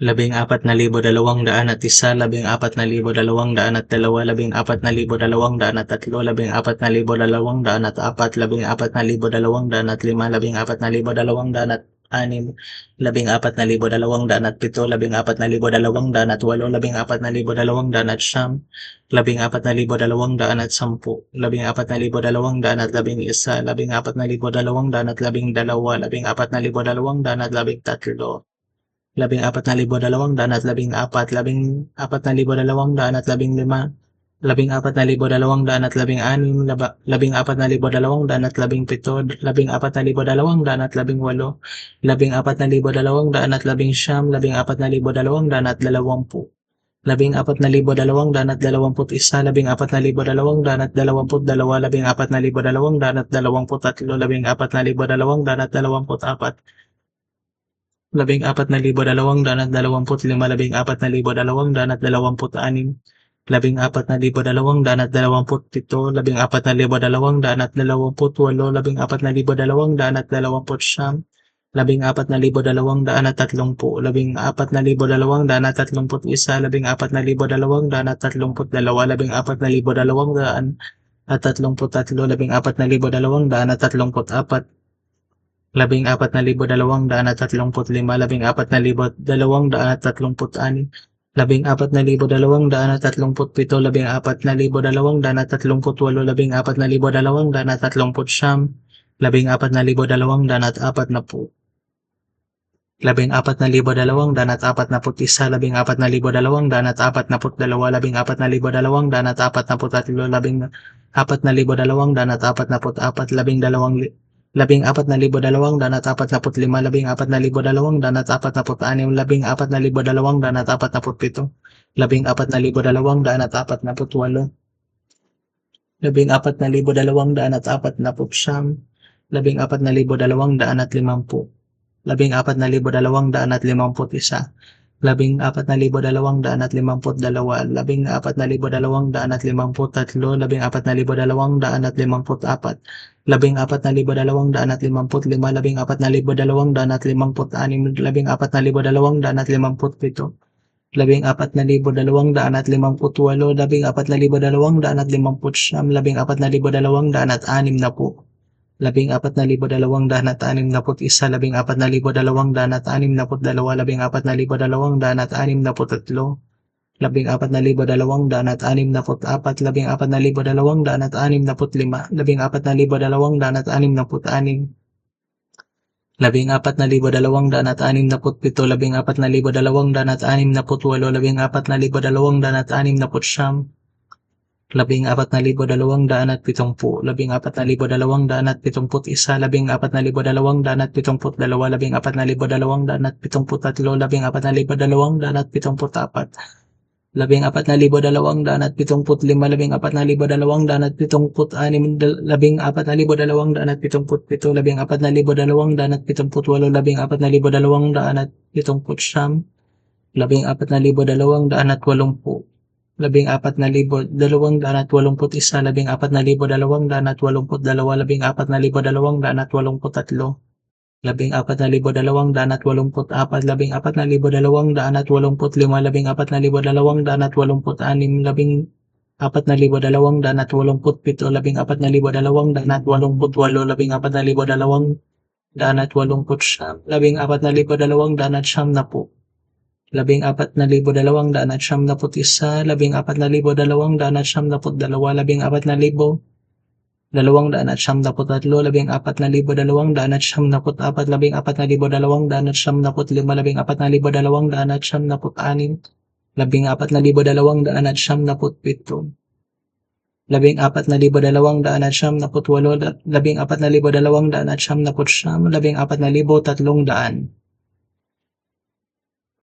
14,201, 14,202, 14,203, 14,204, 14,205, 14,206, 14,207, 14,208, 14,209, 14,210, 14,211, 14,212, 14,213, 14,214, 14,215, 14,216, 14,217, 14,218, 14,219, 14,220, 14,221, 14,222, 14,223, 14,224, 14,225, 14,226, 14,227, 14,228, 14,229, 14,230, 14,231, 14,232, 14,233, 14,234, 14,235, 14,236, 14,237, 14,238, 14,239, 14,240, 14,241, 14,242, 14,243, 14,244, 14,245, 14,246, 14,247, 14,248, 14,249, 14,250, 14,251, 14,252, 14,253, 14,254, 14,255, 14,256, 14,257, 14,258, 14,259, 14,260, 14,261, 14,262, 14,263, 14,264, 14,265, 14,266, 14,267, 14,268, 14,269, 14,270, 14,271, 14,272, 14,273, 14,274, 14,275, 14,276, 14,277, 14,278, 14,279, 14,280, 14,281, 14,282, 14,283, 14,284, 14,285, 14,286, 14,287, 14,288, 14,289, 14,291, 14,292, 14,293, 14,294, 14,295, 14,296, 14,297, 14,298, 14,299, 14,300.